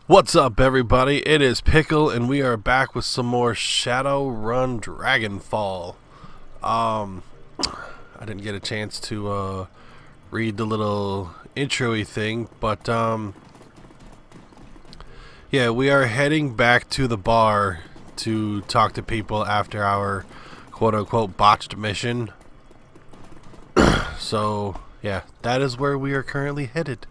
What's up, everybody? It is Pickle, and we are back with some more Shadowrun Dragonfall. I didn't get a chance to read the little intro-y thing, but yeah, we are heading back to the bar to talk to people after our quote-unquote botched mission. So yeah, that is where we are currently headed.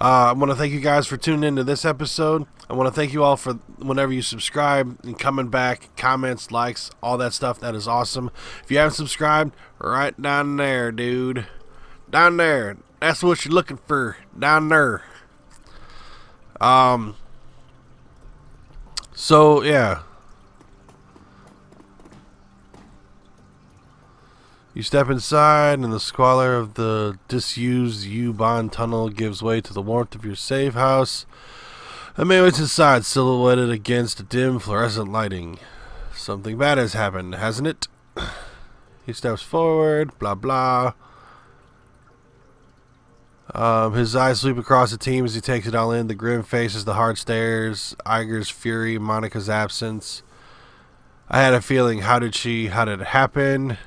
I want to thank you guys for tuning into this episode. I want to thank you all for whenever you subscribe and coming back, comments, likes, all that stuff. That is awesome. If you haven't subscribed, right down there, dude. Down there. That's what you're looking for. Down there. So, yeah. You step inside, and the squalor of the disused U-Bahn tunnel gives way to the warmth of your safe house. A man waits inside, silhouetted against dim fluorescent lighting. Something bad has happened, hasn't it? He steps forward, blah blah. His eyes sweep across the team as he takes it all in. The grim faces, the hard stares, Iger's fury, Monica's absence. I had a feeling. How did it happen?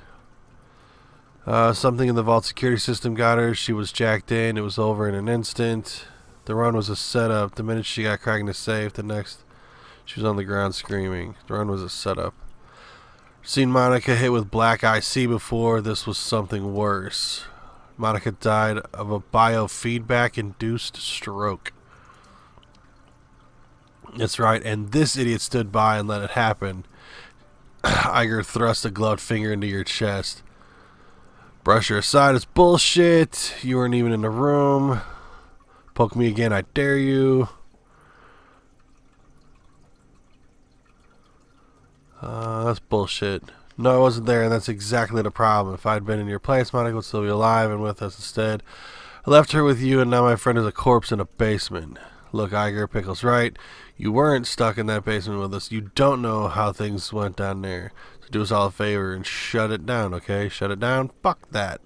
Something in the vault security system got her. She was jacked in. It was over in an instant. The run was a setup. The minute she got cracking the safe, the next she was on the ground screaming. The run was a setup. Seen Monica hit with black IC before. This was something worse. Monica died of a biofeedback-induced stroke. That's right, and this idiot stood by and let it happen. Iger thrust a gloved finger into your chest. Brush her aside, it's bullshit. You weren't even in the room. Poke me again, I dare you. That's bullshit. No, I wasn't there, and that's exactly the problem. If I'd been in your place, Monica would still be alive and with us instead. I left her with you, and now my friend is a corpse in a basement. Look, Iger, Pickle's right. You weren't stuck in that basement with us. You don't know how things went down there. So do us all a favor and shut it down, okay? Shut it down? Fuck that.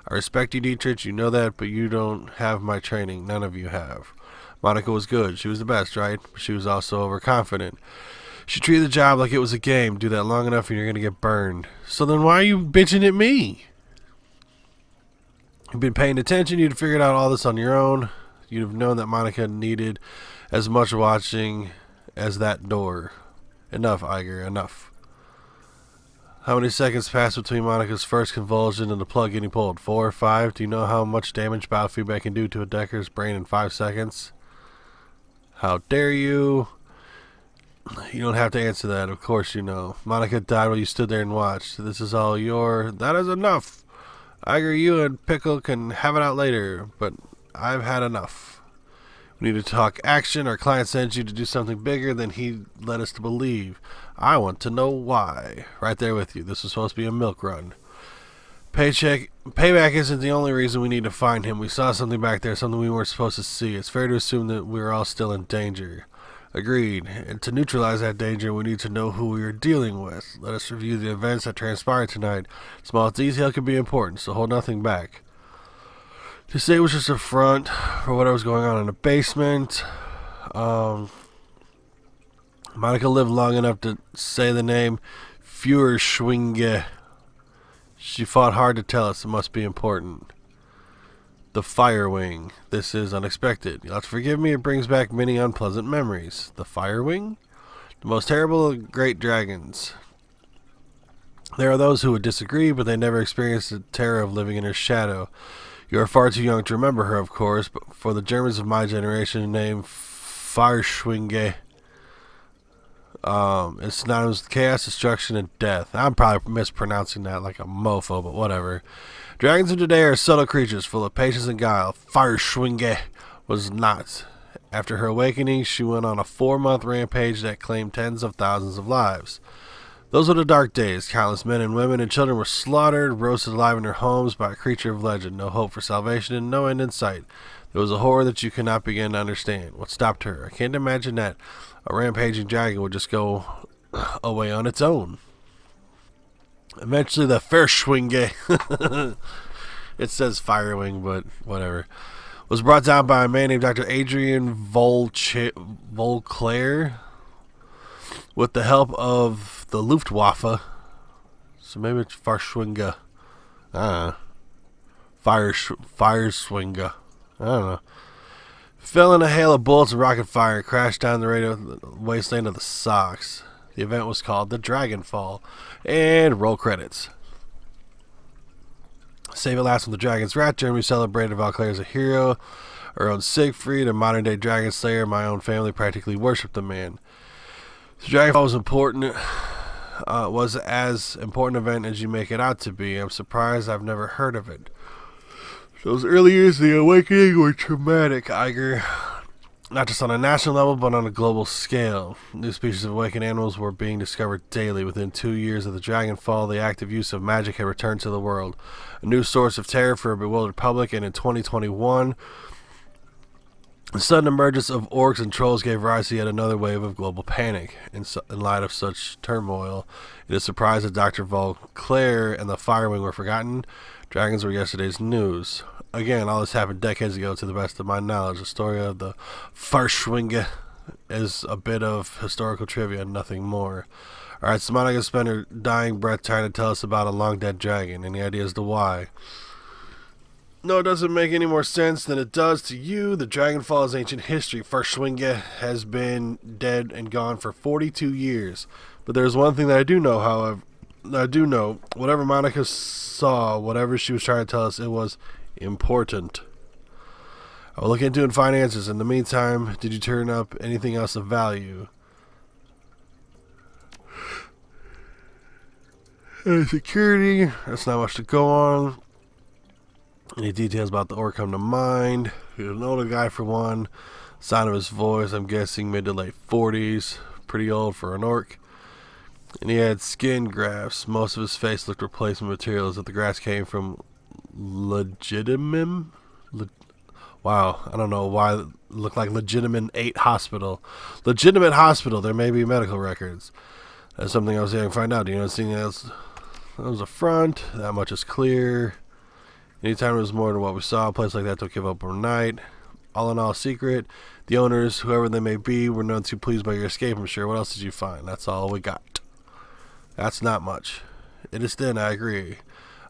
I respect you, Dietrich. You know that, but you don't have my training. None of you have. Monica was good. She was the best, right? But she was also overconfident. She treated the job like it was a game. Do that long enough and you're going to get burned. So then why are you bitching at me? You've been paying attention. You'd figured out all this on your own. You'd have known that Monica needed as much watching as that door. Enough, Iger, enough. How many seconds passed between Monica's first convulsion and the plug getting pulled? 4 or 5? Do you know how much damage biofeedback can do to a Decker's brain in 5 seconds? How dare you? You don't have to answer that. Of course you know. Monica died while you stood there and watched. This is all your... That is enough. Iger, you and Pickle can have it out later, but I've had enough. We need to talk action. Our client sent you to do something bigger than he led us to believe. I want to know why. Right there with you. This was supposed to be a milk run. Payback isn't the only reason we need to find him. We saw something back there, something we weren't supposed to see. It's fair to assume that we're all still in danger. Agreed. And to neutralize that danger, we need to know who we are dealing with. Let us review the events that transpired tonight. Small detail can be important, so hold nothing back. To say it was just a front for what was going on in the basement. Monica lived long enough to say the name Führerschwinge. She fought hard to tell us. It must be important. The Fire Wing. This is unexpected. You'll have to forgive me. It brings back many unpleasant memories. The Fire Wing? The most terrible of great dragons. There are those who would disagree, but they never experienced the terror of living in her shadow. You are far too young to remember her, of course, but for the Germans of my generation, the name Feuerschwinge it's synonymous with chaos, destruction, and death. I'm probably mispronouncing that like a mofo, but whatever. Dragons of today are subtle creatures full of patience and guile. Feuerschwinge was not. After her awakening, she went on a 4-month rampage that claimed tens of thousands of lives. Those were the dark days. Countless men and women and children were slaughtered, roasted alive in their homes by a creature of legend. No hope for salvation and no end in sight. There was a horror that you could not begin to understand. What stopped her? I can't imagine that a rampaging dragon would just go away on its own. Eventually the Verschwinge. It says Firewing, but whatever. was brought down by a man named Dr. Adrian Volclair with the help of the Luftwaffe. So maybe it's Farschwinge. Fireswinger. I don't know. Fell in a hail of bullets and rocket fire and crashed down the radio wasteland of the Sox. The event was called the Dragonfall. And roll credits. Save It Last with the Dragon's Rat. Jeremy celebrated Valclair as a hero. Our own Siegfried, a modern day dragon slayer. My own family practically worshipped the man. The Dragonfall was important. Was as important an event as you make it out to be. I'm surprised I've never heard of it. Those early years of the awakening were traumatic, Iger. Not just on a national level, but on a global scale. New species of awakened animals were being discovered daily. Within 2 years of the Dragonfall, the active use of magic had returned to the world. A new source of terror for a bewildered public, and in 2021, the sudden emergence of orcs and trolls gave rise to yet another wave of global panic. In light of such turmoil, it is surprising that Dr. Volclair and the Firewing were forgotten. Dragons were yesterday's news. Again, all this happened decades ago to the best of my knowledge. The story of the Farschwinge is a bit of historical trivia and nothing more. Alright, so Monica spent her dying breath trying to tell us about a long dead dragon. Any idea as to why? No, it doesn't make any more sense than it does to you. The Dragonfall is ancient history. Farschwinge has been dead and gone for 42 years. But there's one thing that I do know, however. I do know, whatever Monica saw, whatever she was trying to tell us, it was important. I will look into it and find answers. In the meantime, did you turn up anything else of value? Security, that's not much to go on. Any details about the orc come to mind? He was an older guy for one. Sound of his voice, I'm guessing mid to late 40s. Pretty old for an orc. And he had skin grafts. Most of his face looked replacement material as if the grafts came from legitimate. Wow, I don't know why it looked like legitimate 8 hospital. Legitimate hospital, there may be medical records. That's something I was going to find out. Do you know anything else? That was a front. That much is clear. Anytime it was more than what we saw, a place like that don't give up overnight. All in all, secret. The owners, whoever they may be, were none too pleased by your escape, I'm sure. What else did you find? That's all we got. That's not much. It is thin, I agree.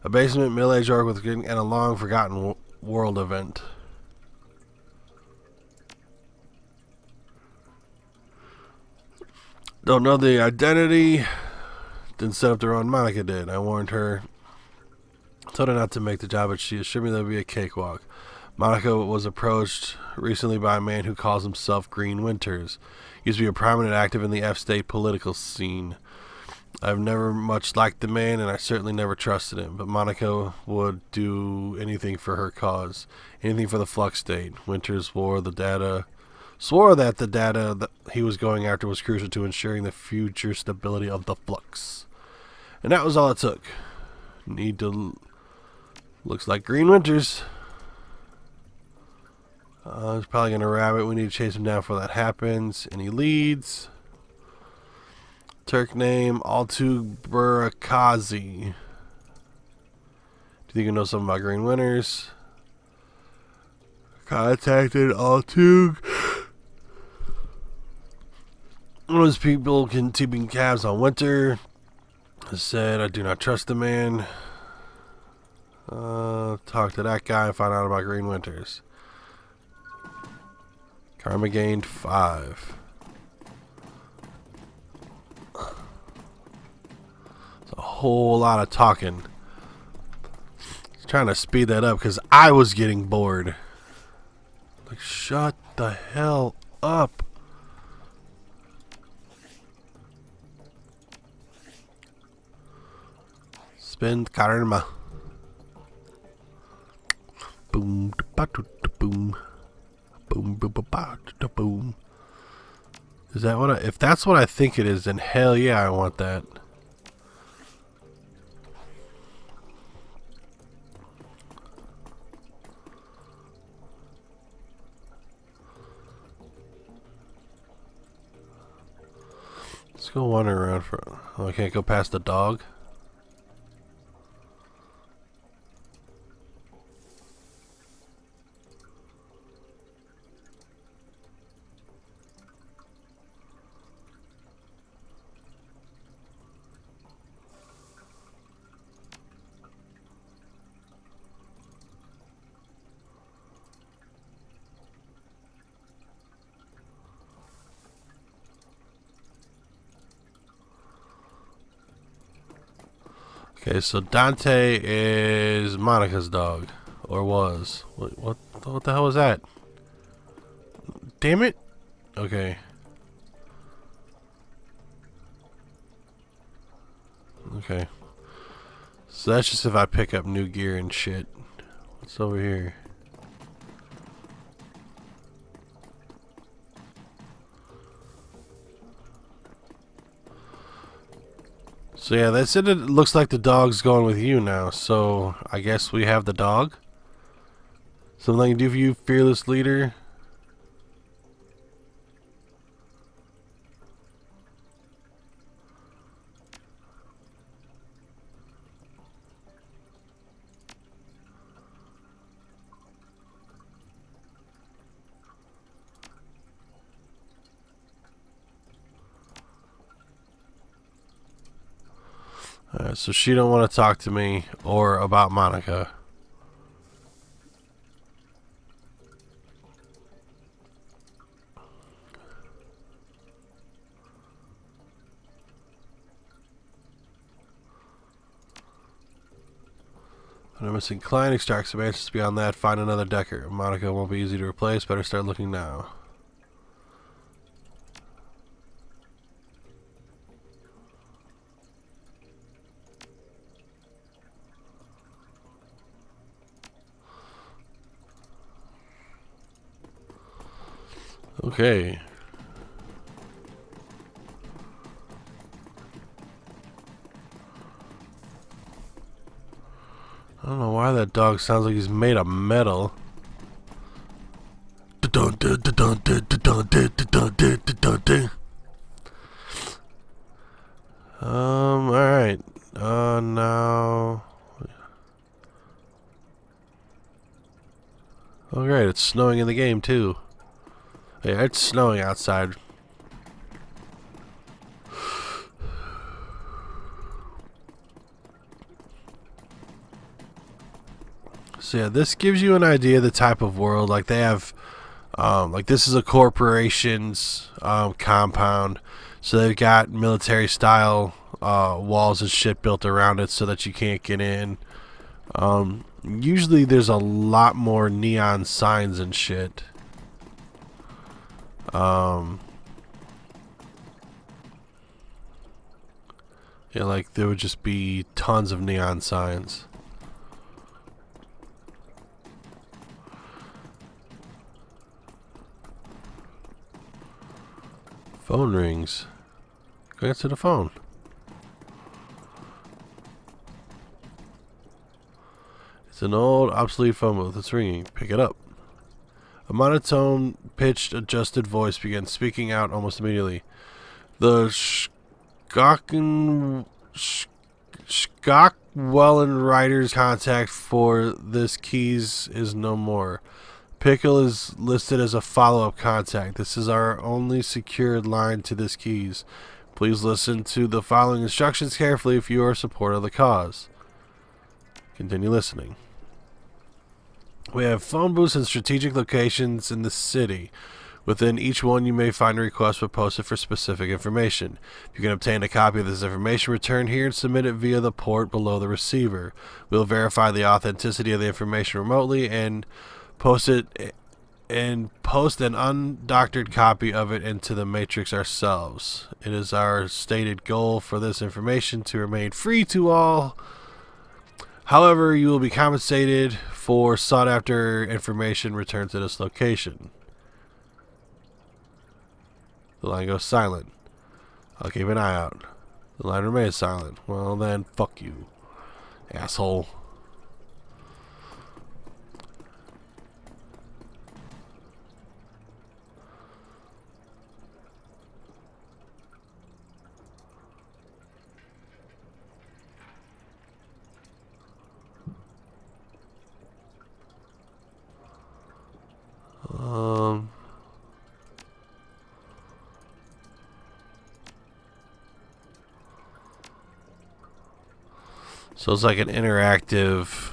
A basement, middle-aged orc with and a long-forgotten world event. Don't know the identity. Didn't set up their own. Monica did. I warned her. Told her not to make the job, but she assured me there would be a cakewalk. Monica was approached recently by a man who calls himself Green Winters. He used to be a prominent active in the F-state political scene. I've never much liked the man, and I certainly never trusted him, but Monica would do anything for her cause. Anything for the Flux State. Winters swore that the data that he was going after was crucial to ensuring the future stability of the Flux. And that was all it took. Looks like Green Winters. He's probably going to rabbit. We need to chase him down before that happens. Any leads? Turk name, Altug Burakazi. Do you think you know something about Green Winters? Contacted Altug. One of his people keeping cabs on Winter. Said, I do not trust the man. Talk to that guy and find out about Green Winters. Karma gained 5. It's a whole lot of talking. Trying to speed that up because I was getting bored. Like, shut the hell up. Spend karma. Boom, ba boom, boom, boom, ba boom. Is that what? If that's what I think it is, then hell yeah, I want that. Let's go wander around for. Oh, I can't go past the dog. Okay, so Dante is Monica's dog. Or was. What the hell was that? Damn it! Okay. Okay. So that's just if I pick up new gear and shit. What's over here? So yeah, that's it. It looks like the dog's going with you now. So I guess we have the dog. Something I can do for you, fearless leader. Alright, so she don't want to talk to me or about Monica. I'm missing client, extract some answers beyond that, find another decker. Monica won't be easy to replace, better start looking now. Okay. I don't know why that dog sounds like he's made of metal. Alright. Now. Oh, great. It's snowing in the game, too. Yeah, it's snowing outside. So yeah, this gives you an idea of the type of world. Like they have, like this is a corporation's compound, so they've got military style walls and shit built around it so that you can't get in. Usually there's a lot more neon signs and shit. Yeah, like there would just be tons of neon signs. Phone rings. Go answer the phone. It's an old, obsolete phone booth. It's ringing. Pick it up. A monotone, pitched, adjusted voice began speaking out almost immediately. The Skockwellen writer's contact for this keys is no more. Pickle is listed as a follow-up contact. This is our only secured line to this keys. Please listen to the following instructions carefully if you are a supporter of the cause. Continue listening. We have phone booths in strategic locations in the city. Within each one, you may find a request posted for specific information. If you can obtain a copy of this information, return here and submit it via the port below the receiver. We'll verify the authenticity of the information remotely and post an undoctored copy of it into the matrix ourselves. It is our stated goal for this information to remain free to all. However, you will be compensated for sought after information returned to this location. The line goes silent. I'll keep an eye out. The line remains silent. Well then, fuck you, asshole. So it's like an interactive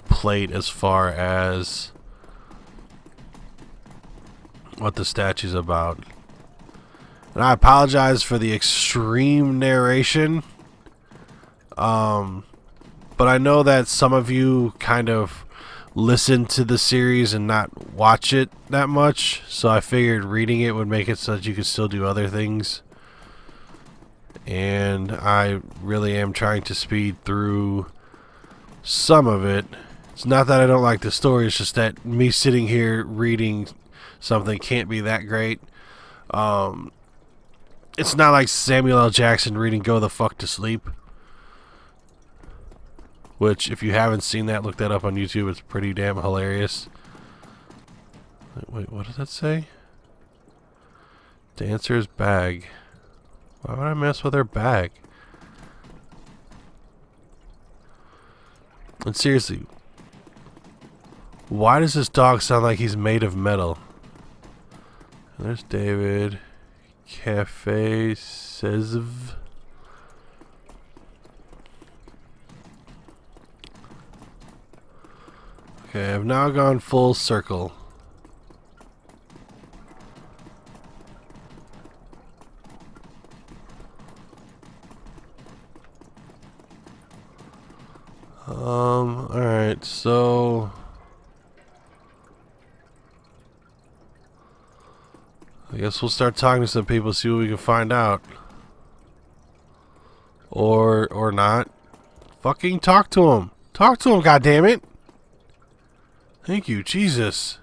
plate as far as what the statue's about. And I apologize for the extreme narration. but I know that some of you kind of listen to the series and not watch it that much, so I figured reading it would make it so that you could still do other things. And I really am trying to speed through some of it. It's not that I don't like the story, it's just that me sitting here reading something can't be that great. It's not like Samuel L. Jackson reading Go the Fuck to Sleep. Which, if you haven't seen that, look that up on YouTube. It's pretty damn hilarious. Wait, what does that say? Dancer's bag. Why would I mess with her bag? And seriously, why does this dog sound like he's made of metal? There's David. Cafe Sezv. Okay, I've now gone full circle. Alright, so I guess we'll start talking to some people, see what we can find out. Or not. Fucking talk to him. Talk to him, goddammit. Thank you, Jesus.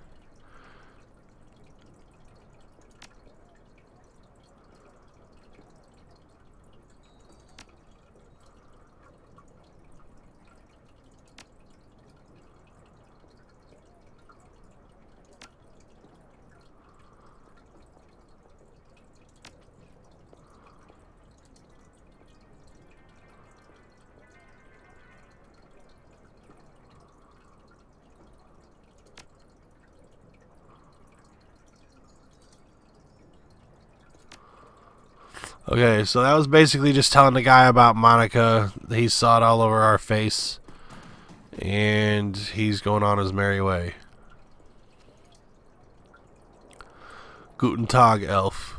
Okay, so that was basically just telling the guy about Monica. He saw it all over our face. And he's going on his merry way. Guten Tag, Elf.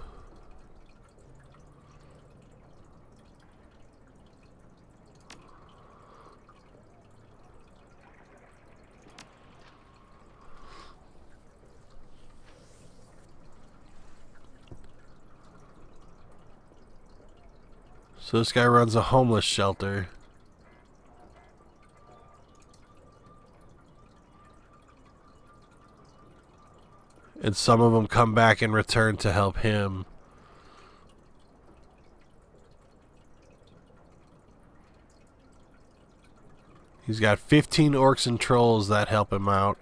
So this guy runs a homeless shelter. And some of them come back and return to help him. He's got 15 orcs and trolls that help him out.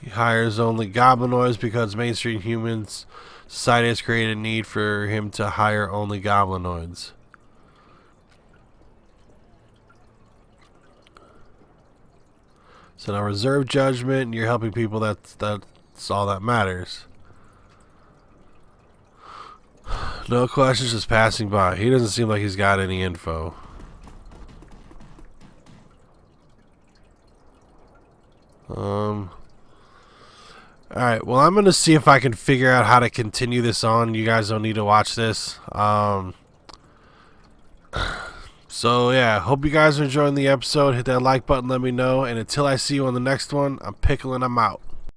He hires only goblinoids because mainstream humans society has created a need for him to hire only goblinoids. So now reserve judgment and you're helping people, that's all that matters. No questions, just passing by. He doesn't seem like he's got any info. Alright, well I'm going to see if I can figure out how to continue this on. You guys don't need to watch this. So yeah, hope you guys are enjoying the episode. Hit that like button, let me know. And until I see you on the next one, I'm Pickle and I'm out.